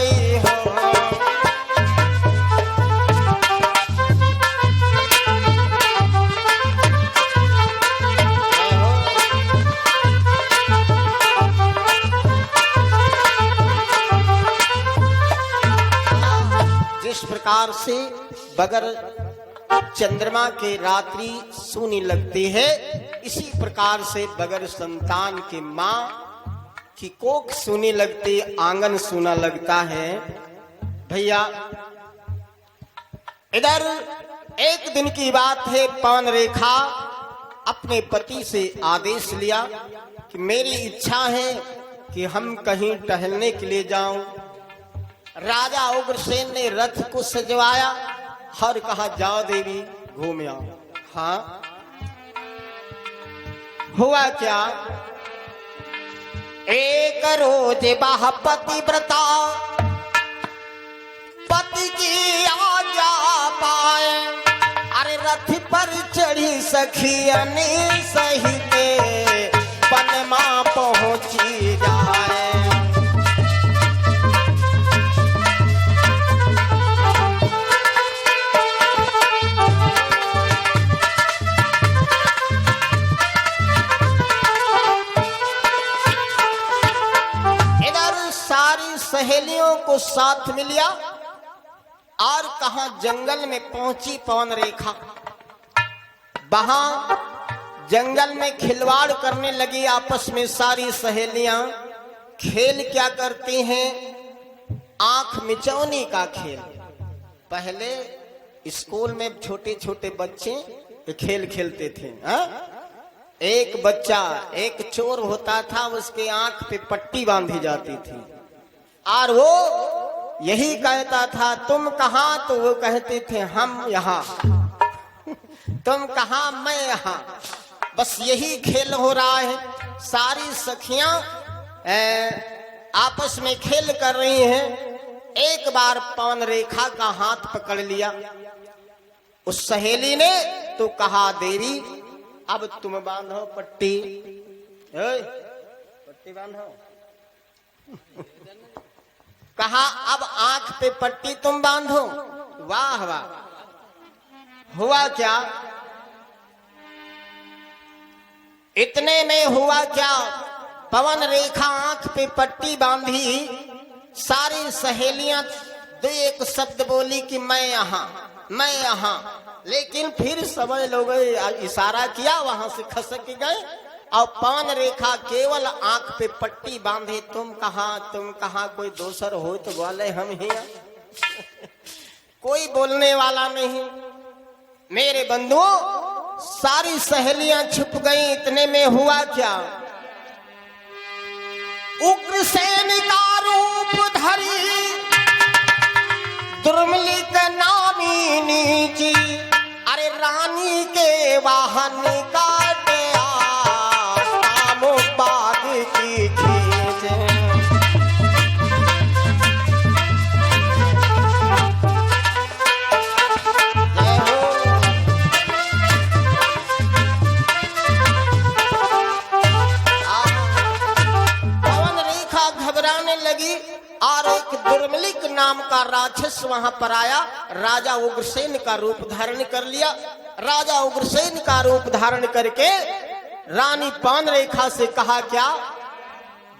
कोई हो। जिस प्रकार से बगैर चंद्रमा के रात्रि सूनी लगती है, इसी प्रकार से बगैर संतान के माँ की कोख सूनी लगती, आंगन सूना लगता है। भैया इधर एक दिन की बात है, पवन रेखा अपने पति से आदेश लिया कि मेरी इच्छा है कि हम कहीं टहलने के लिए जाऊं। राजा उग्रसेन ने रथ को सजवाया और कहा जाओ देवी घूम आओ। हाँ, हुआ क्या, एक रोज बाह पतिव्रता पति की आज्ञा पाए, अरे रथ पर चढ़ी सखियन सहित पनमा पहुंची जाए। सहेलियों को साथ में लिया और कहा जंगल में पहुंची पवन रेखा। वहां जंगल में खिलवाड़ करने लगी आपस में सारी सहेलियां। खेल क्या करती हैं, आंख मिचौनी का खेल। पहले स्कूल में छोटे छोटे बच्चे खेल खेलते थे। एक बच्चा, एक चोर होता था, उसके आंख पे पट्टी बांधी जाती थी और वो यही कहता था तुम कहां, तो वो कहते थे हम यहां। तुम कहां, मैं यहां। बस यही खेल हो रहा है। सारी सखियां आपस में खेल कर रही हैं। एक बार पवन रेखा का हाथ पकड़ लिया उस सहेली ने, तो कहा देवी अब तुम बांधो पट्टी। पट्टी बांधो। कहा अब आंख पे पट्टी तुम बांधो। वाह वाह। हुआ क्या, इतने में हुआ क्या, पवन रेखा आंख पे पट्टी बांधी, सारी सहेलियां दो एक शब्द बोली कि मैं यहां, मैं यहां। लेकिन फिर सब लोग इशारा किया, वहां से खसक गए और पवन रेखा केवल आंख पे पट्टी बांधे। तुम कहां, तुम कहां, कोई दूसर हो तो बोले हम ही। कोई बोलने वाला नहीं। मेरे बंधुओं, सारी सहेलियां छुप गई। इतने में हुआ क्या, उग्रसेन का रूप धरी दुर्मिलिक नामिनी जी, अरे रानी के वाहन का और एक दुर्मिलिक नाम का राक्षस वहां पर आया। राजा उग्रसेन का रूप धारण कर लिया। राजा उग्रसेन का रूप धारण करके रानी पवन रेखा से कहा क्या,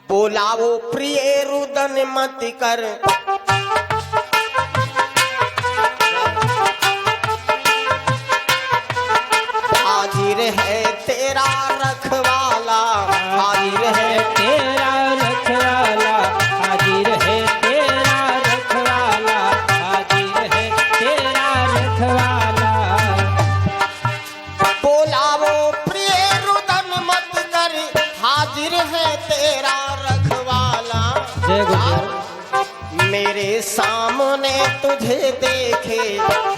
बोलावो प्रिय रुदन मत कर, हाजिर है तेरा रखवाला, हाजिर है तेरा रखवाला, हाजिर है तेरा रखवाला, हाजिर है तेरा रखवाला। बोलावो प्रिय रुदन मत कर, हाजिर है तेरा रखवाला। मेरे सामने तुझे देखे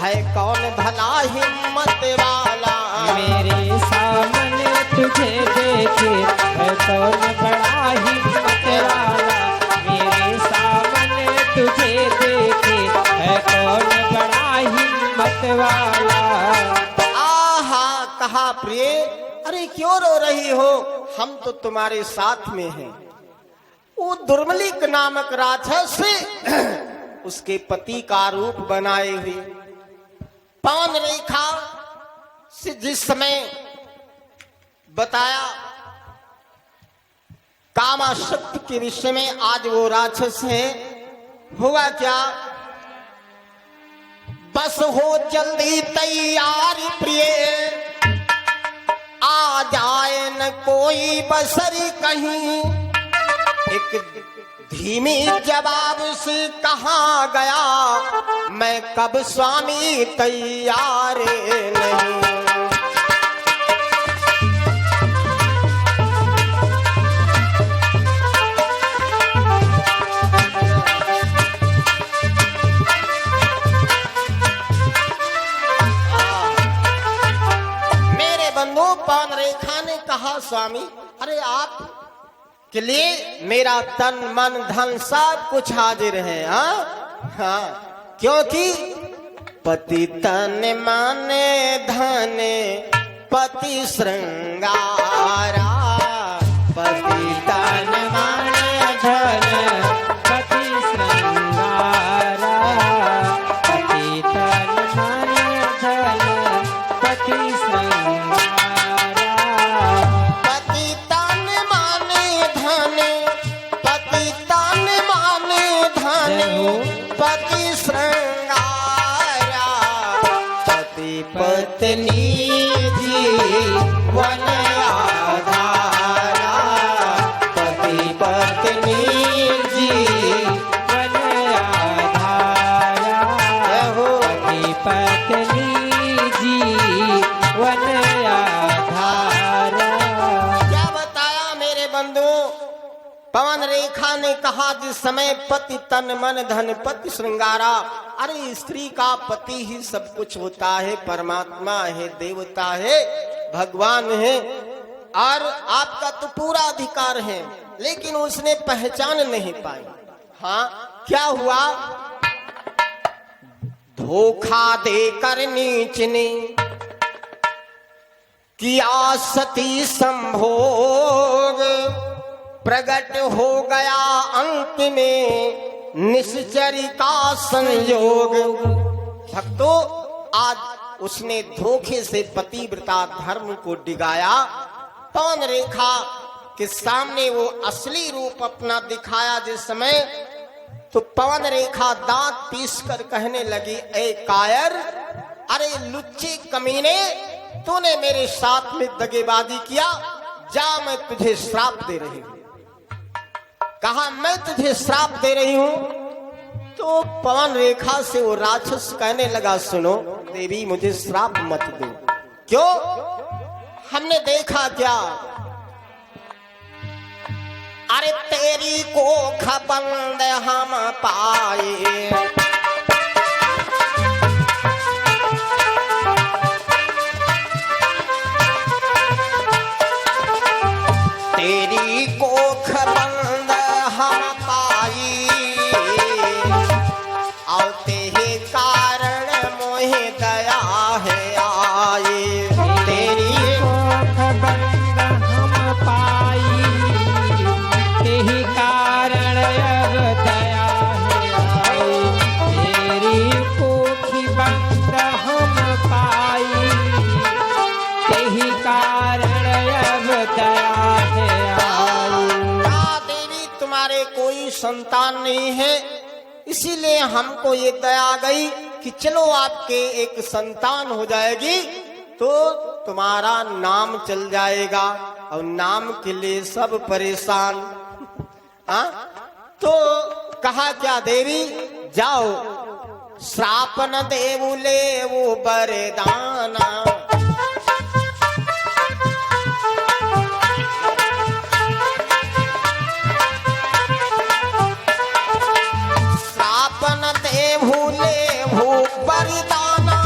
है कौन भला हिम्मत वाला, मेरे सामने तुझे देखे है कौन बड़ा हिम्मत वाला, मेरे सामने तुझे देखे है कौन बड़ा हिम्मत वाला। आहा, कहा प्रिय, अरे क्यों रो रही हो, हम तो तुम्हारे साथ में हैं। वो दुर्मलिक नामक राक्षस उसके पति का रूप बनाए हुए पवन रेखा से जिस समय बताया कामाशक्ति के विषय में, आज वो राक्षस है। हुआ क्या, बस हो जल्दी तैयारी प्रिय, आ जाए न कोई बसरी कहीं। एक धीमी जवाब से कहा गया, मैं कब स्वामी तैयार नहीं। मेरे बंधु पवन रेखा ने कहा, स्वामी अरे आप के लिए मेरा तन मन धन सब कुछ हाजिर है। हाँ, क्योंकि पति तन मन धन पति श्रृंगारा, पति तन मन धन पति श्रृंगारा, पति तन मन धन पति श्रृंगारा, पति तन मन धन पति तन मन धन पति श्रृंगारा, पति पत्नी जीवन आधारा, पति पत्नी जीवन आधारा, पति पत्नी जीवन आधारा। क्या बताया मेरे बंधु, पवन रेखा ने कहा जिस समय पति तन मन धन पति श्रृंगारा। अरे स्त्री का पति ही सब कुछ होता है, परमात्मा है, देवता है, भगवान है, और आपका तो पूरा अधिकार है, लेकिन उसने पहचान नहीं पाई। हाँ, क्या हुआ, धोखा देकर नीच ने किया सती संभोग, प्रकट हो गया अंत में निश्चरी का संयोग। भक्तों, आज उसने धोखे से पतिव्रता धर्म को डिगाया। पवन रेखा के सामने वो असली रूप अपना दिखाया जिस समय, तो पवन रेखा दांत पीस कर कहने लगी, ए कायर, अरे लुच्चे कमीने, तूने मेरे साथ में दगेबाजी किया, जा मैं तुझे श्राप दे रही हूं। कहा मैं तुझे श्राप दे रही हूं। तो पवन रेखा से वो राक्षस कहने लगा, सुनो देवी, मुझे श्राप मत दो। क्यों, हमने देखा क्या, अरे तेरी कोख बंद हम पाए, तेरी कोख बंद हम पाई, और तेरे कारण मोहे दया है आई, तेरी कोख बंद हम पाई, तेहि कारण अब दया है आई, तेरी कोखी बंद हम पाई, तेहि कारण अब दया है आई। देवी, तुम्हारे कोई संतान नहीं है, इसीलिए हमको ये दया गई कि चलो आपके एक संतान हो जाएगी तो तुम्हारा नाम चल जाएगा, और नाम के लिए सब परेशान। हाँ, तो कहा क्या देवी, जाओ श्राप न देवु ले वो वरदाना, वरदाना,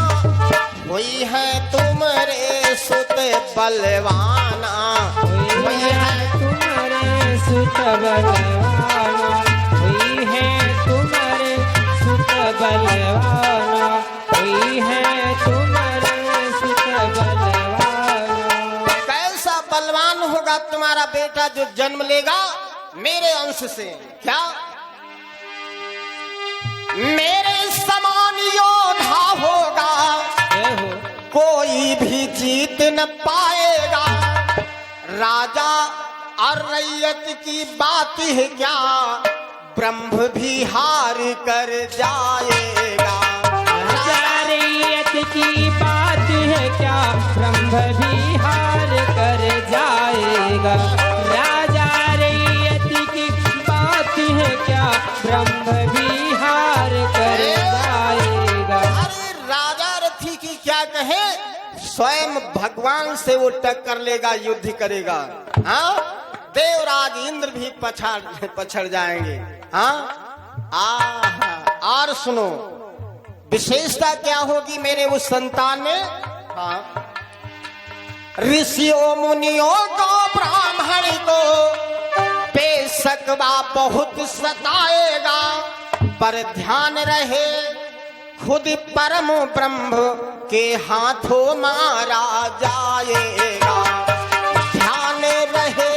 वही है तुम्हारे सुत बलवाना, वही है तुम्हारे सुत बलवाना, वही है तुम्हारे सुत बलवाना, वही है तुम्हारे सुत बलवाना। कैसा बलवान होगा तुम्हारा बेटा जो जन्म लेगा, मेरे अंश से। क्या मेरे समान योद्धा होगा जय हो। कोई भी जीत न पाएगा। राजा और रैयत की बात है क्या, ब्रह्म भी हार कर जाएगा। राजा रैयत की बात है क्या, ब्रह्म भी हार कर जाएगा। राजा रैयत की बात है क्या, ब्रह्म भी हार कर जाएगा। अरे राजा रथी की क्या कहे, स्वयं भगवान से वो टक्कर लेगा, युद्ध करेगा। हाँ, देवराज इंद्र भी पछड़ जाएंगे। हाँ, और सुनो विशेषता क्या होगी मेरे उस संतान में। हाँ, ऋषियों मुनियों को ब्राह्मण को बेशक बहुत सताएगा, पर ध्यान रहे खुद परम ब्रह्म के हाथों मारा जाएगा। ध्यान रहे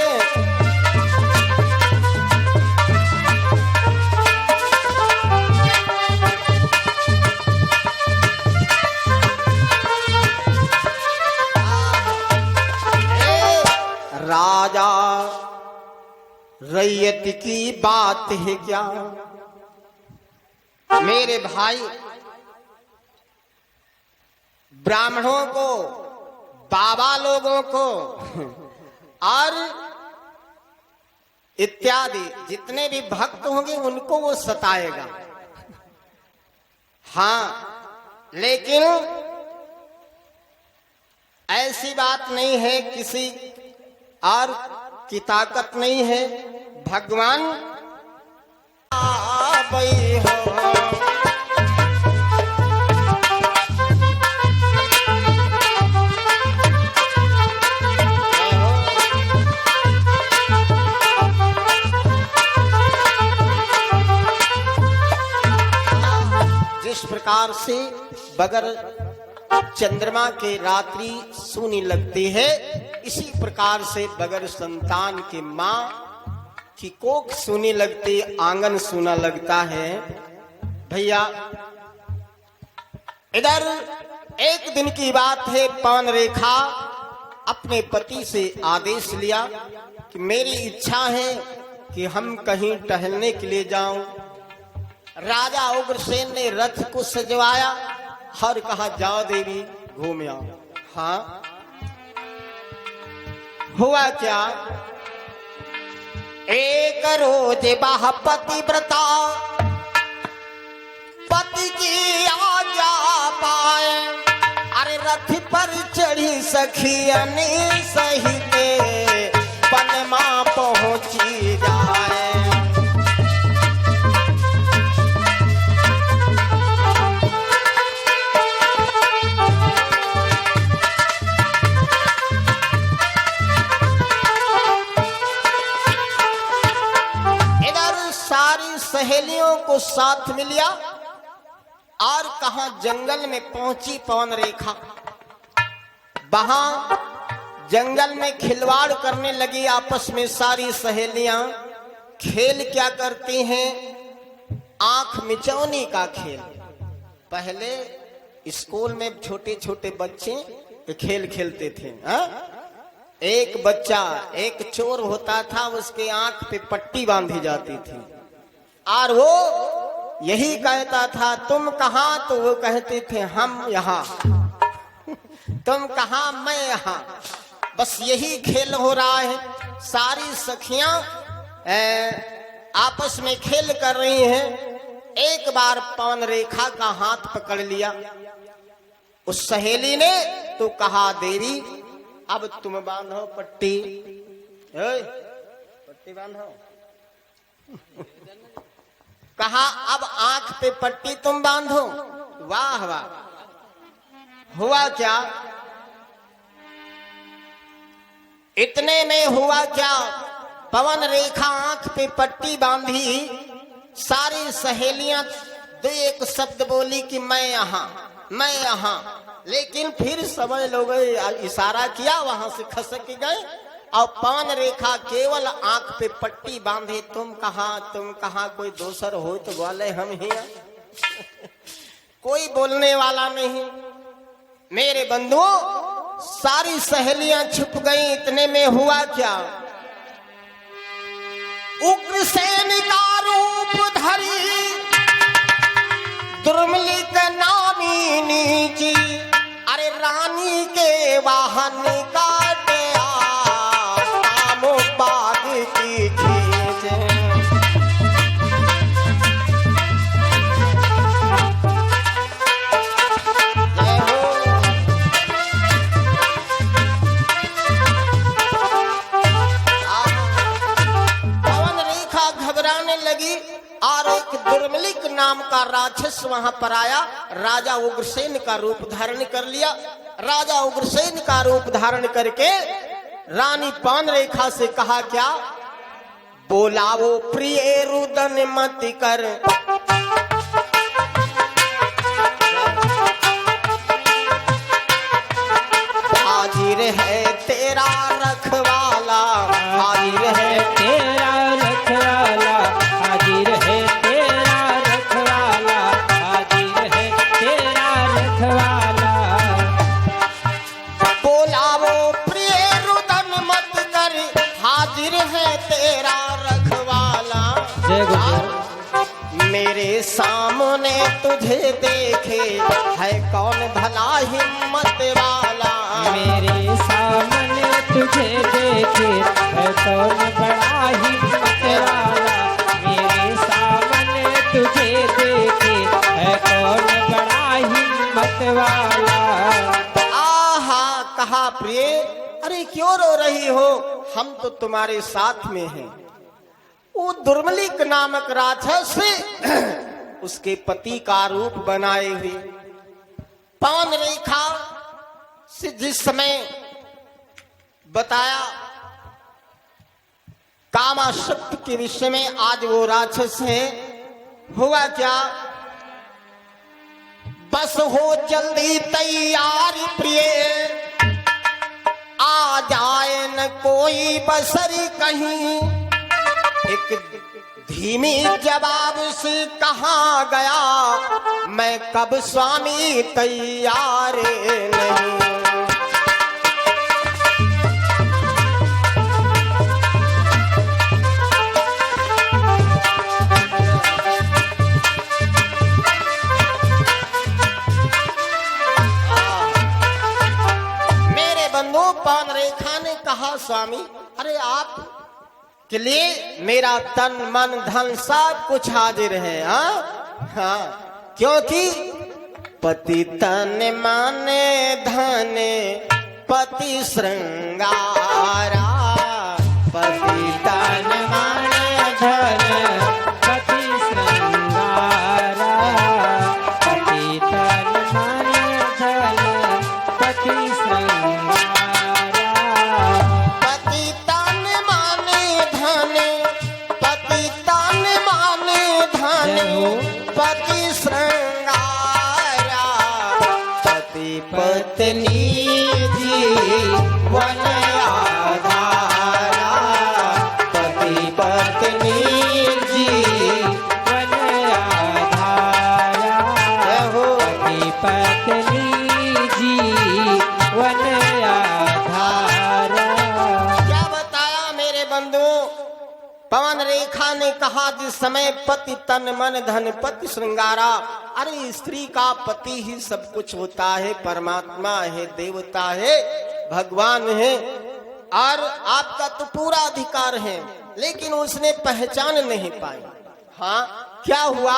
राजा रैयत की बात है क्या। मेरे भाई ब्राह्मणों को, बाबा लोगों को और इत्यादि जितने भी भक्त होंगे उनको वो सताएगा। हाँ, लेकिन ऐसी बात नहीं है, किसी और की ताकत नहीं है। भगवान आबई हो। जिस प्रकार से बगैर चंद्रमा के रात्रि सूनी लगती है, इसी प्रकार से बगैर संतान के माँ की कोख सूनी लगती, आंगन सूना लगता है। भैया इधर एक दिन की बात है, पवन रेखा अपने पति से आदेश लिया कि मेरी इच्छा है कि हम कहीं टहलने के लिए जाऊं। राजा उग्रसेन ने रथ को सजवाया और कहा जाओ देवी घूम आओ। हाँ, हुआ क्या, एक रोज बाह पतिव्रता पति की आज्ञा पाए, अरे रथ पर चढ़ी सखियनी सहित पनमा पहुंची जाए। सहेलियों को साथ में लिया और कहा जंगल में पहुंची पवन रेखा। वहां जंगल में खिलवाड़ करने लगी आपस में सारी सहेलियां। खेल क्या करती हैं, आंख मिचौनी का खेल। पहले स्कूल में छोटे छोटे बच्चे खेल खेलते थे। एक बच्चा, एक चोर होता था, उसके आंख पे पट्टी बांधी जाती थी और वो यही कहता था तुम कहाँ, तो वो कहते थे हम यहाँ। तुम कहाँ, मैं यहाँ। बस यही खेल हो रहा है। सारी सखियां आपस में खेल कर रही हैं। एक बार पवन रेखा का हाथ पकड़ लिया उस सहेली ने, तो कहा देवी अब तुम बांधो पट्टी। पट्टी बांधो। कहा अब आंख पे पट्टी तुम बांधो। वाह वाह। हुआ क्या, इतने में हुआ क्या, पवन रेखा आंख पे पट्टी बांधी, सारी सहेलियां दो एक शब्द बोली कि मैं यहाँ, मैं यहाँ। लेकिन फिर सब लोग इशारा किया, वहां से खसक गए और पवन रेखा केवल आंख पे पट्टी बांधे, तुम कहाँ कोई दोसर हो तो बोले हम ही हैं। कोई बोलने वाला नहीं। मेरे बंधुओं, सारी सहेलियां छुप गई। इतने में हुआ क्या, उग्रसेन का रूप धरी दुर्मलिक नामिनी जी, अरे रानी के वाहन काटे बाग की खींचे। पवन रेखा घबराने लगी और एक दुर्मलिक नाम का राक्षस वहां पर आया। राजा उग्रसेन का रूप धारण कर लिया। राजा उग्रसेन का रूप धारण करके रानी पवन रेखा से कहा क्या, बोलावो प्रिय रुदन मत कर, हाजिर है तेरा रखवाला, हाजिर है तेरा रखवाला, हाजिर है तेरा रखवाला, हाजिर है तेरा रखवाला। बोलावो प्रिय रुदन मत कर, हाजिर है तेरा रखवाला। जय गुरु। मेरे सामने तुझे देखे है कौन भला हिम्मत वाला, मेरे सामने तुझे देखे है कौन बड़ा हिम्मत वाला, मेरे सामने तुझे देखे है कौन बड़ा हिम्मत वाला। आहा, कहा प्रिय, अरे क्यों रो रही हो, हम तो तुम्हारे साथ में हैं। वो दुर्मलिक नामक राक्षस उसके पति का रूप बनाए हुए पवन रेखा से जिस समय बताया कामाशक्ति के विषय में, आज वो राक्षस है। हुआ क्या, बस हो जल्दी तैयारी प्रिय, आ जाए न कोई बसरी कहीं। एक धीमी जवाब से कहा गया, मैं कब स्वामी तैयार नहीं। मेरे बंधु पवन रेखा ने कहा, स्वामी अरे आप के लिए मेरा तन मन धन सब कुछ हाजिर है। हाँ, क्योंकि पति तन मन धन पति श्रृंगारा, पति तन मन धन पति श्रृंगारा, पति तन मन धन पति श्रृंगारा, पति तन माने धन, पति तन माने धन पति श्रृंगारा, पति पत्नी जीवन आधारा, पति पत्नी जीवन आधारा, पति पत्नी जीवन आधारा। क्या बताया मेरे बंधु, पवन रेखा ने कहा जिस समय पति तन मन धन पति श्रृंगारा, अरे स्त्री का पति ही सब कुछ होता है, परमात्मा है, देवता है, भगवान है, और आपका तो पूरा अधिकार है, लेकिन उसने पहचान नहीं पाई। हाँ, क्या हुआ,